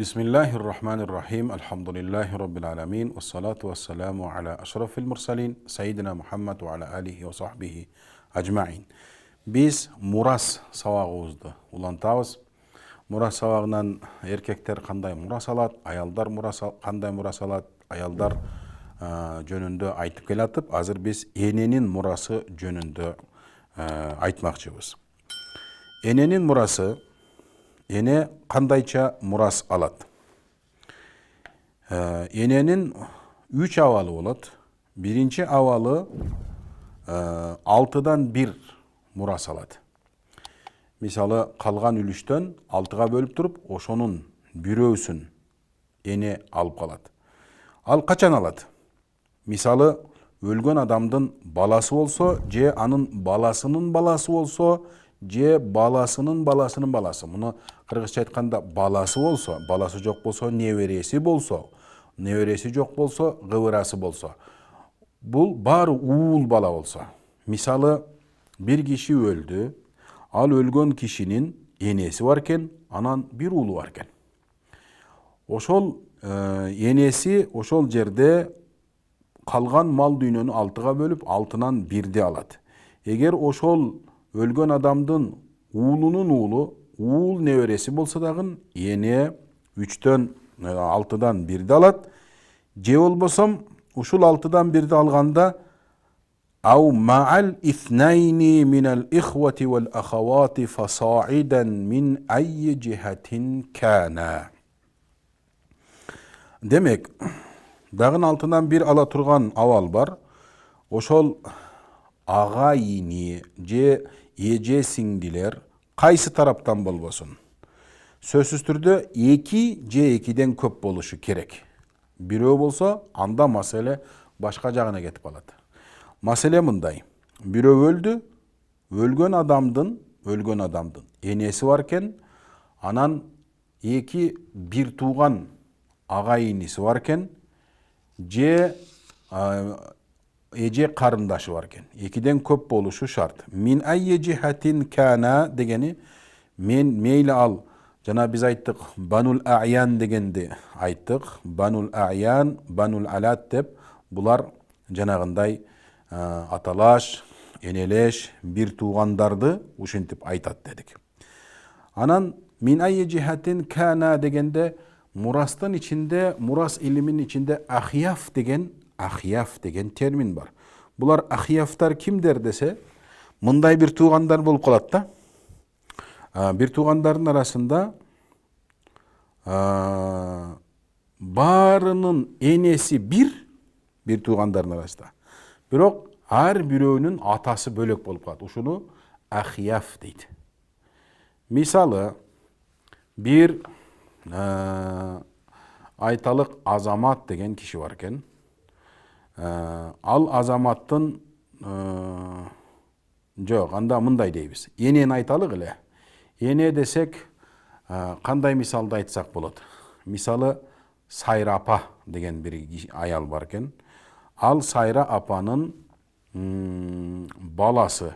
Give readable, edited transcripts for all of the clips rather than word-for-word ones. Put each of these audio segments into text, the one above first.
Bismillahirrahmanirrahim. Alhamdulillahi Rabbil alamin. Wassalatu wassalamu ala ashrafil mursalin. Sayyidina Muhammad wa ala alihi wa sahbihi ajma'in. Biz muras сабағыбызды улантабыз. Мурас сабағынан еркектер қандай мурас алат, аялдар қандай мурас алат, аялдар жөнүндө айтып келатып, азыр біз эненин мурасы жөнүндө айтмакчыбыз. Эненин мурасы, эне кандайча мурас алат? Эненин 3 абалы болот. Биринчи абалы 6-дан 1 мурас алат. Мисалы, калган үлүштөн 6-га бөлүп туруп, ошонун бирөөсүн эне алып калат. Ал качан алат? Мисалы, өлгөн адамдын баласы болсо, же анын баласынын баласы болсо, же баласынын баласынын баласы. Муну кыргызча айтканда баласы болсо, баласы жок болсо, небереси болсо, небереси жок болсо, кыбырасы болсо. Бул баары уул бала болсо. Мисалы, бир киши өлдү, ал өлгөн кишинин энеси бар экен, анан бир уулу бар экен. Ошол энеси ошол жерде калган мал дүйнөнү 6-га бөлүп, 6-нан 1-ди алат. Эгер ошол өлгөн адамдын уулунун уулу, уул небереси болсо дагы, эне 6-дан 1-ди алат. Же болбосом, ушул 6-дан 1-ди алганда أو مع الاثنين من الإخوة والأخوات فصاعدا من أي جهة كان. Демек, дагын 6-дан 1 ала турган абал бар. Ошол агайыни же эже сиңдилер кайсы тараптан болбосун. Сөзсүз түрдө 2 же 2-ден көп болушу керек. Бирөө болсо, анда маселе башка жагына кетип калат. Маселе мындай. Бирөө өлдү, өлгөн адамдын энеси бар экен, анан 2 бир тууган агайыниси бар экен, же эже карындашы бар экен. 2-ден көп болушу шарт. Мин айи жихатин кана дегени, мен мейли ал, жана биз айттык, банул аян дегенди айттык. Банул аян, банул алат деп, булар жанагындай аталаш, энелеш, бир туугандарды ушинтип айтат дедик. Анан мин айи жихатин кана дегенде, мурастын ичинде, мурас илимин ичинде ахияф деген термин бар. Булар ахияфтар кимдер десе, мындай бир туугандар болуп калат да. Бир туугандардын арасында баарынын энеси бир туугандардын арасында. Бирок ар бирөөнүн атасы бөлөк болуп калат. Ушуну ахияф дейт. Мисалы, бир айталык Азамат деген киши бар экен. Ал Азаматтын жок, анда мындай дейбиз. Энени айталык эле. Эне десек, кандай мисалды айтсак болот? Мисалы, Сайра апа деген бир аял бар экен. Ал Сайра апанын баласы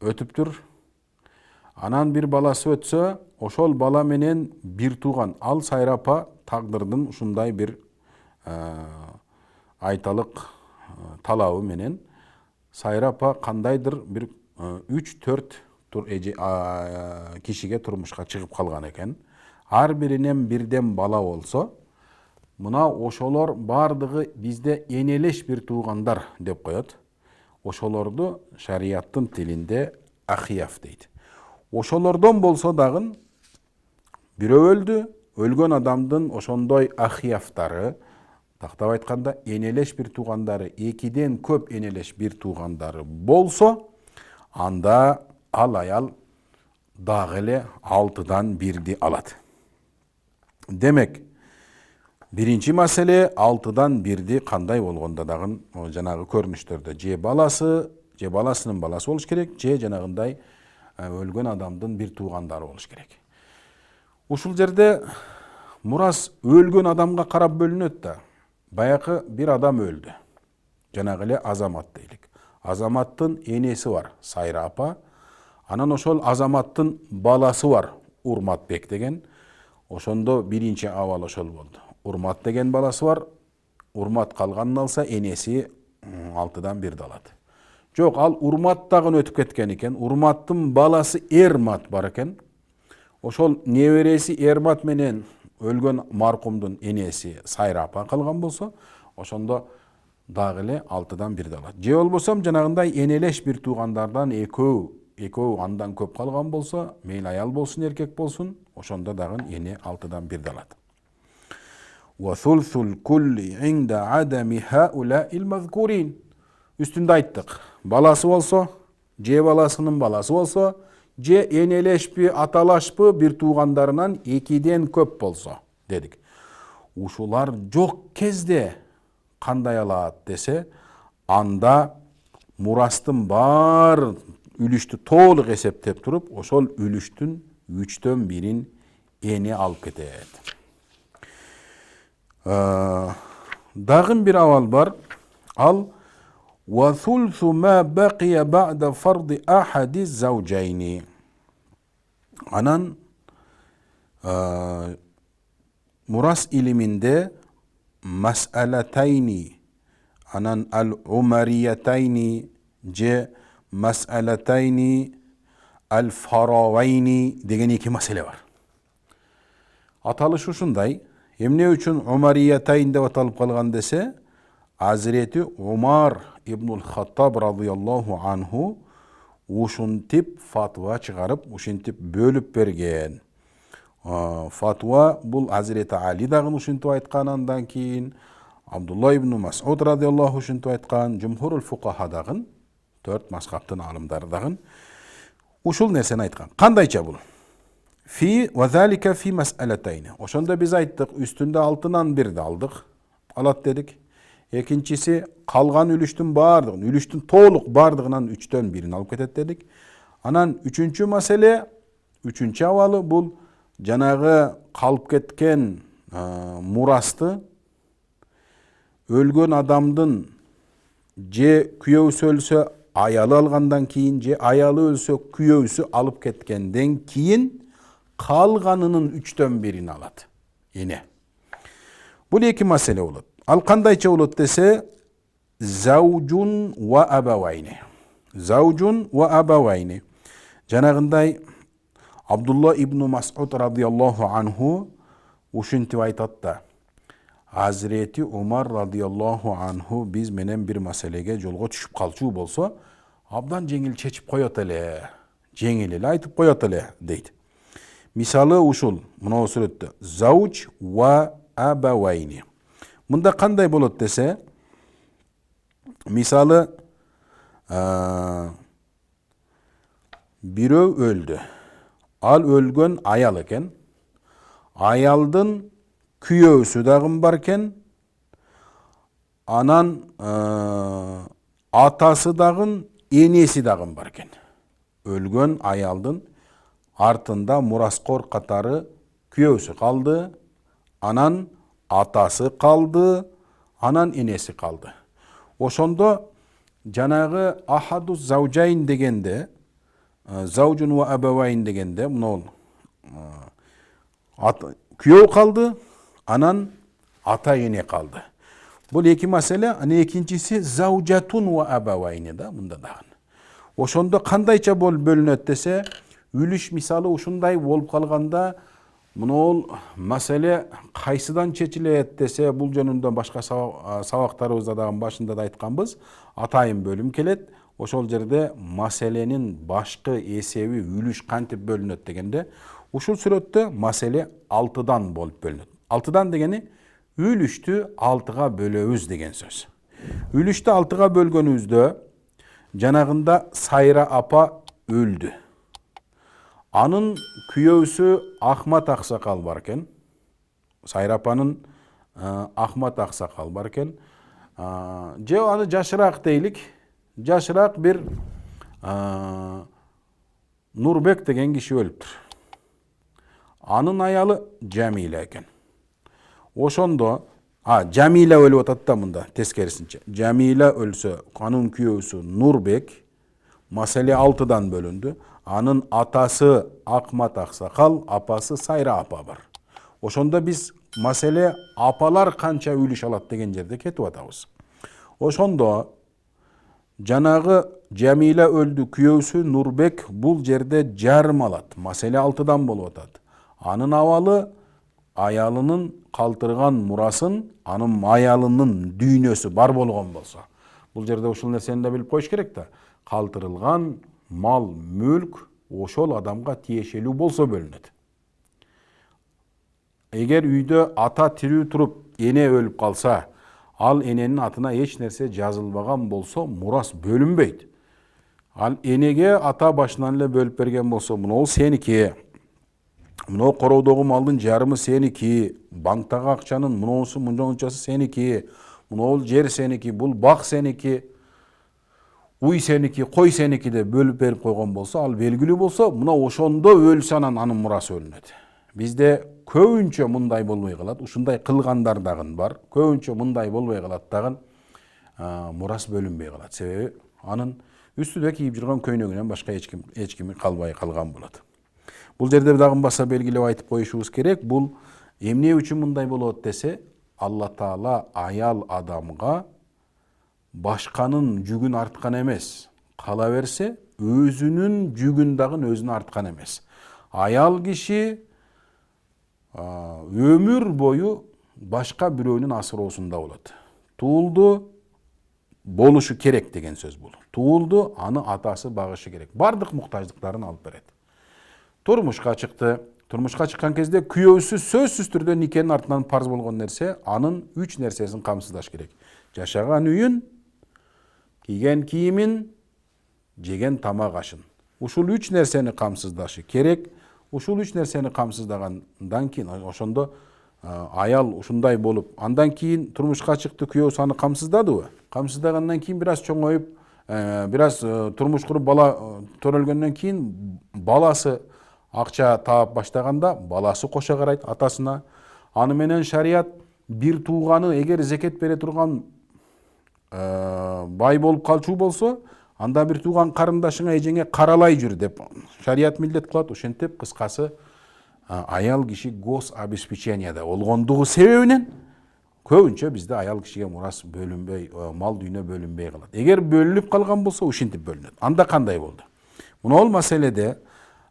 өтүптүр. Анан бир баласы өтсө, ошол бала менен бир тууган. Ал Сайра апа тагдырдын ушундай бир айталык талабы менен Сайра апа кандайдыр бир 3-4 кишиге турмушка чыгып калган экен. Ар биринен бирден бала болсо, мына ошолор бардыгы бизде энелеш бир туугандар деп коет. Ошолорду шарияттын тилинде ахияф дейт. Ошолордон болсо дагы бирөө өлдү, өлгөн адамдын ошондой ахияфтары, тактап айтканда энелеш бир туугандары, 2-ден көп энелеш бир туугандары болсо, анда ал аял дагы эле 6-дан 1-ди алат. Демек, биринчи маселе 6-дан 1-ди кандай болгондо дагы жанагы көрүнүштөрдө же баласы, же баласынын баласы болуш керек, же жанагындай өлгөн адамдын бир туугандары болуш керек. Ушул жерде мурас өлгөн адамга карап бөлүнөт да. Баягы бир адам өлдү. Жанагы эле Азамат дейлик. Азаматтын энеси бар, Сайра апа. Анан ошол Азаматтын баласы бар, Урматбек деген. Ошондо биринчи абал ошол болду. Урмат деген баласы бар. Урмат калганын алса, энеси 6-дан 1 алат. Жок, ал Урматтагын өтүп кеткен экен. Урматтын баласы Эрмат бар экен. Ошол небереси Эрмат менен өлгөн маркумдун энеси Сайра апа калган болсо, ошондо дагы эле 6-дан 1 алат. Же болбосо жанагындай энелеш бир туугандардан экөө андан көп калган болсо, мейли аял болсун, эркек болсун, ошондо дагы эне 6-дан 1 алат. Wa thulthul kulli inda adami haula'il mazkurin. Üstünde ayttık. Balası olsa, je balasının balası olsa, je eneleşpi, atalaşpı bir tuğandarından 2'den köp bolsa dedik. Uşular jok kezde kanday alat dese, anda murastın bar ülüştü toğluk eseptep turup, oşol ülüştün 3'ten 1'in eni alıp ketet. Dağın bir aval var. Al وَثُلْثُ مَا بَقِيَ بَعْدَ فَرْضِ أَحَدِ الزَّوْجَيْنِ. Anan muras iliminde mes'aletayni, anan el-umariyetayni, ce mes'aletayni, el-faravayni degen 2 mesele var. Atalışı şunday, emne üçün umariyetayn dep atalып kalgan dese, Hazreti Umar İbnül Hattab radıyallahu anhu uşuntip fatva çıkarıp, uşuntip bölüp bergen. Fatva bul Hazreti Ali dagın uşuntip aytkanandan keyin, Abdullah ibn Mas'ud radıyallahu uşuntip aytkan, Cumhurul Fuqaha dagın, 4 mazhabtın alımdары dagın, uşul nerseni aytkan. Kandayça bul? Fi ve zalika fi mes'aletayni. Oşonda biz ayttık, üstünde 6'dan 1 aldık. Alat dedik. Ekincisi kalgan ülüştün bardığın, ülüştün toğluk bardığından 3'ten 1'ini alıp ketet dedik. Anan 3. mesele, 3. avalı bul janağı kalıp ketken murastı ölgön adamdın je kүйөөсү ölse ayalı algandan keyin, je ayalı ölse kүйөөsü alıp ketkenden keyin kalganının 3'ten 1'ini alat. Yine. Bu 2 mesele olur. Al kandayça olur dese zavcun ve abavayni. Zavcun ve abavayni. Janagınday Abdullah ibn Mas'ud radıyallahu anhu uşinti aytat da Hazreti Umar radıyallahu anhu biz menen bir meselege jolgo düşüp kalçuu bolsa abdan jеңил чечип коёт эле. Жеңил эле айтып коёт эле дейт. Misалы ушул мына сүрөттө завуч ва абавайни. Munda kanday bolot dese, misалы birөө öldü. Al ölgön ayal eken. Ayaldın kүйөөsü dagın barken, anan atası dagın, enesi dagın barken. Ölgön ayaldın артында muraskor katarı kүйөөsü kaldı, anan atası kaldı, anan enesi kaldı. Oşondo janagı ahadu zavjayn degende, zavcun ve abavayn degende, muna kүйөө kaldı, anan ata ene kaldı. Bu 2 mesele, hani ikincisi zavjatun ve abavayni da bunda dagın. Oşondo kandayça bölünöt dese, ülüş misалы ушундай болуп калганда, мынол маселе кайсыдан чечилет десе, бул жөнүндө башка сабактарыбызда дагы башында да айтканбыз, атайын бөлүм келет. Ошол жерде маселенин башкы эсеби үлүш кантип бөлүнөт дегенде, ушул сүрөттө маселе 6'dan болуп бөлүнөт. 6'dan дегени үлүштү 6'га бөлөбүз деген сөз. Үлүштү 6'га бөлгөнүбүздө жанагында Сайра апа öldü. Anın kүйөөсү Ахмат Аксакал баркен. Сайра апанын Ахмат Аксакал баркен. Же аны жашыраак дейлик. Жашыраак бир Нурбек деген киши өлүптүр. Анын аялы Жамила экен. Ошондо Жамила өлүп атат да мында тескерисинче. Жамила өлсө, анын күйөөсү Нурбек, маселе 6'dan бөлүндү. Anın atası Ахмат Аксакал, apası Сайра апа бар. Ошондо биз маселе апалар канча үлүш алат деген жерде кетип атабыз. Ошондо жанагы Жамила өлдү, күйөөсү Нурбек бул жерде жарым алат. Маселе 6дан болуп атат. Анын абалы аялынын калтырган мурасын анын аялынын дүйнөсү бар болгон болсо. Бул жерде ушул нерсени да билип коюш керек да. Калтырылган мал, мүлк ошол адамга тиешелүү болсо бөлүнөт. Эгер үйдө ата тирүү туруп, эне өлүп калса, ал эненин атына эч нерсе жазылбаган болсо, мурас бөлүнбөйт. Ал энеге ата башынан эле бөлүп берген болсо, мынау сеники. Мынау короодогу малдын жарымы сеники, банктагы акчанын мынуусу мынчасы сеники, мынау жер сеники, бул бак сеники, уй сеники, кой сеники деп бөлүп берип койгон болсо, ал белгилүү болсо, мына ошондо өлсө анын мурасы бөлүнөт. Бизде көбүнчө мындай болбой калат, ушундай кылгандар дагы бар. Көбүнчө мындай болбой калат дагы, мурас бөлүнбөй калат. Себеби анын үстүдө кийип жүргөн көйнөгүнөн башка эч ким калбай калган болот. Бул жерде дагы баса белгилеп айтып коюшубуз керек. Бул эмне үчүн мындай болот десе, Алла Таала аял адамга башканын жүгүн арткан эмес. Кала берсе, өзүнүн жүгүн дагы өзүнө арткан эмес. Аял киши өмүр бою башка бирөөнүн асыроосунда болот. Туулду болушу керек деген сөз бул. Туулду аны атасы багышы керек. Бардык муктаждыктарын алып берет. Турмушка чыкты. Турмушка чыккан кезде күйөөсү сөзсүз түрдө никенин артынан парз болгон нерсе, анын 3 нерсесин камсыздаш керек. Жашаган үйүн, кийген кийимин, жеген тамак ашын. Ушул 3 нерсени камсыздашы керек. Ушул 3 нерсени камсыздагандан кийин ошондо аял ушундай болуп, андан кийин турмушка чыкты, күйөөсү аны камсыздадыбы? Камсыздагандан кийин бир аз чоңоюп, бир аз турмуш куруп бала төрөлгөндөн кийин баласы акча таап баштаганда баласы кошо карайт атасына. Аны менен шарият бир тууганы эгер зекет бере турган бай болуп калчу болсо, анда бир тууган карындашыңа эжеңе каралай жүр деп шарият милдет кылат. Ошентип кыскасы аял киши гособеспеченияда болгондугу себебинен көбүнчө бизде аял кишиге мурас бөлүнбөй, мал дүйнө бөлүнбөй калат. Эгер бөлүнүп калган болсо, ушинтип бөлүнөт. Анда кандай болду? Мынол маселеде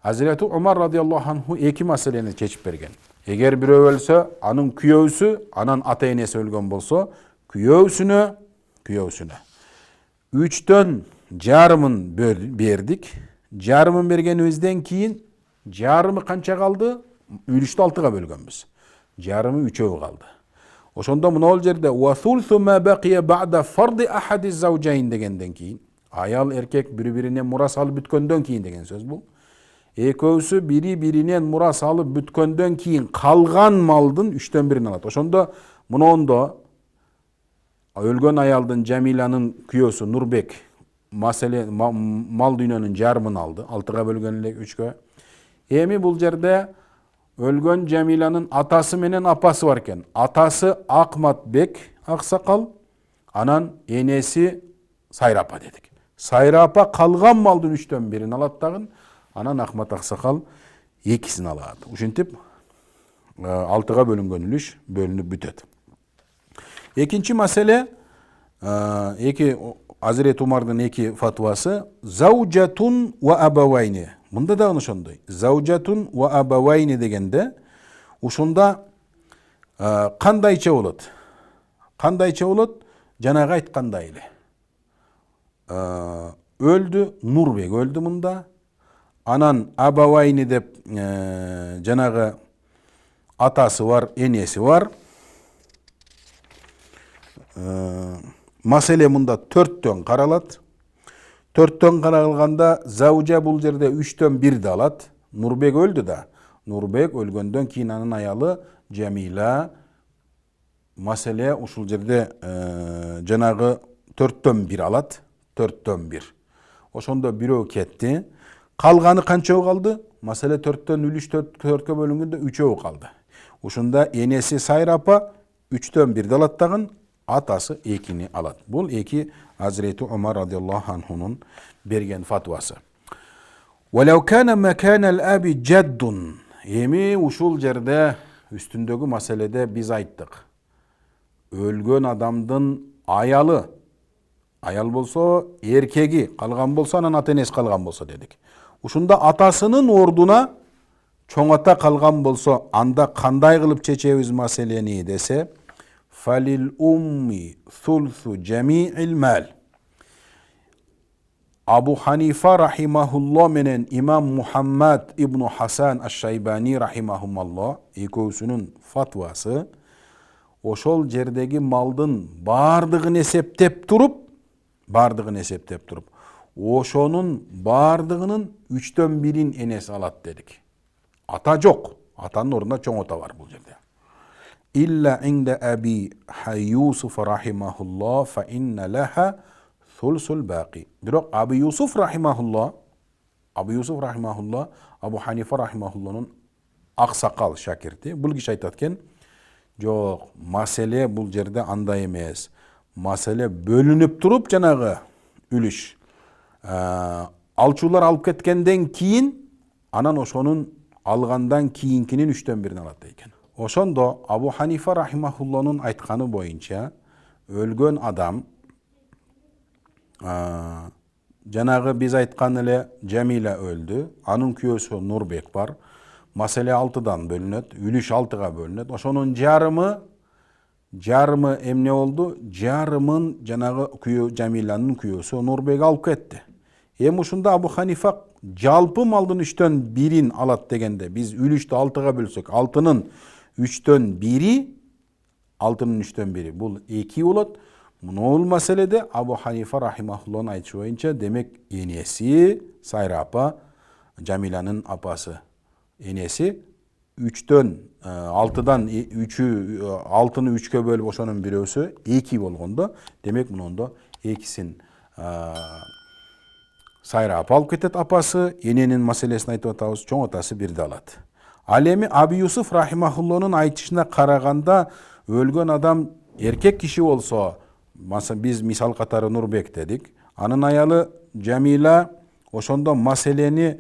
Hazreti Umar radıyallahu anhu 2 маселени чечип берген. Эгер бирөө өлсө, анын күйөөсү, анан ата энеси өлгөн болсо, күйөөсүнө 3төн жарымын бердик. Жарымын бергенибизден кийин жарымы канча калды? Үлүштү 6га бөлгөнбүз. Жарымы 3-өө калды. Ошондо мынол жерде wa thulthu ma baqiya ba'da fardi ahadi zawjayn дегенден кийин, аял эркек бири-биринен мурас алып бүткөндөн кийин деген сөз бул. Экөөсү бири-биринен мурас алып бүткөндөн кийин калган малдын 3төн 1-ин алат. Ошондо мунондо өлгөн аялдын Жамиланын күйөөсү Нурбек маселе мал дүйнөнүн жарымын алды. 6га бөлгөн эле 3кө. Эми бул жерде өлгөн Жамиланын атасы менен апасы бар экен. Атасы Акматбек аксакал, анан энеси Сайрапа дедик. Сайрапа калган малдын 3төн 1-ин алат дагы. Анан Ахмат аксакал 2-син алат. Ушинтип 6га бөлүнгөн үлүш бөлүнүп бүтөт. Экинчи маселе, Азирет Умардын 2 фатвасы заужатун ва абавайни. Мында да ошондой. Заужатун ва абавайни дегенде ушунда кандайча болот? Кандайча болот? Жанагы айткандай эле. Өлдү, Нурбек өлдү мында. Анан абавайни деп жанагы атасы бар, энеси бар. Маселе мында 4төн каралат. 4төн каралганда заужа бул жерде 3төн 1-ди алат. Нурбек өлдү да. Нурбек өлгөндөн кийин анын аялы Жамила. Маселе ушул жерде жанагы 4төн 1 алат. 4төн 1. Ошондо бирөө кетти. Калганы канчөө калды? Маселе 4төн үлүш 4кө бөлүнгөндө 3-өө калды. Ушунда энеси Сайрапа 3төн 1-ди алат дагы, атасы 2-ни алат. Бул 2 Hazreti Umar radıyallahu anh'unun bergen fatvası. وَلَوْ كَانَ مَكَانَ الْأَبِ جَدٌّ. Emi uşul jerde Üstündегі маселеде biz айттық. Өлген адамдың аял болса, еркегі қалған болса, анан ата-энеси қалған болса дедік. Ушунда атасының ордуна чоң ата қалған болса, анда қандай қылып чечебиз маселени десе, фалил умми сулсу жамиил мал. Абу Ханифа рахимахулла менен имам Мухаммад ибн Хасан аш-Шайбани рахимахумалла экөөсүнүн фатвасы ошол жердеги малдын бардыгын эсептеп туруп, ошонун бардыгынын 3/1 энеси алат дедик. Ата жок, атанын ордуна чоң ата бар бул жерде. Илля инде Аби Юсуф рахимахулла фа инна лаха сулсул бақи. Бирок Абу Юсуф рахимахулла, Абу Ханифа рахимахулланын аксакал шакирти. Бул киши айтат экен, жок, маселе бул жерде андай эмес. Маселе бөлүнүп туруп жанагы үлүш. Алчулар алып кеткенден кийин, анан ошонун алгандан кийинкинин 3/1 алат экен. Ошондо Абу Ханифа рахимахулланын айтканы боюнча өлгөн адам жанагы биз айткан эле Жамила өлдү, анын күйөөсү Нурбек бар. Маселе 6-дан бөлүнөт, үлүш 6-га бөлүнөт. Ошонун жарымы эмне болду? Жарымын жанагы күйөө Жамиланын күйөөсү Нурбек алып кетти. Эми ушунда Абу Ханифа жалпы малдын 3/1 алат дегенде, биз үлүштү 6-га бөлсөк, 6-нын 3/1 бул 2 болот. Мунул маселеде Абу Ханифа рахимахулланын айтышы боюнча, демек энеси Сайра апа, Жамиланын апасы, энеси 6-дан 6-ны 3-кө бөлүп ошонун бирөөсү 2 болгондо, демек мунунда 2син Сайра апа алып кетет апасы, эненин маселесин айтып атабыз, чоң атасы 1 алат. Ал эми Абу Юсуф рахимахулланын айтышына караганда, өлгөн адам эркек киши болсо, биз мисал катары Нурбек дедик, анын аялы Жамила, ошондо маселени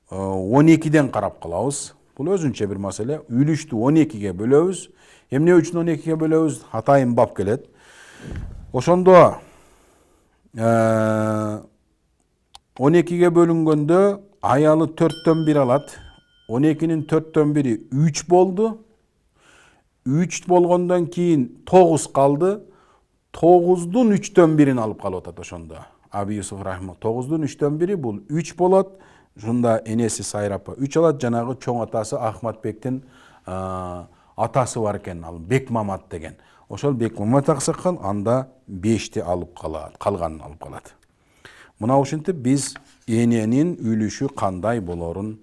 12ден карап калабыз. Бул өзүнчө бир маселе. Үлүштү 12ге бөлөбүз. Эмне үчүн 12ге бөлөбүз? Атайын бап келет. Ошондо 12ге бөлүнгөндө аялы 4/1 алат. 12-нин 4/1 3 болду. 3 болгондон кийин 9 калды. 9-дун 3/1 алып калып атат ошондо. Абу Юсуф рахимахулла 9-дун 3/1 бул 3 болот. Ушунда энеси Сайра апа 3 алат, жанагы чоң атасы Ахматбектин атасы бар экен, ал Бекмамат деген. Ошол Бекмамат аксакал анда 5ти алып калат, калганын алып калат. Мына ушинтип биз эненин үлүшү кандай болорун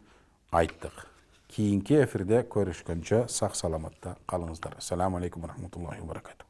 айттык. Кийинки эфирде көрүшкөнчө сак саламатта калыңыздар. Ассаламу алейкум ва рахматуллахи ва баракатух.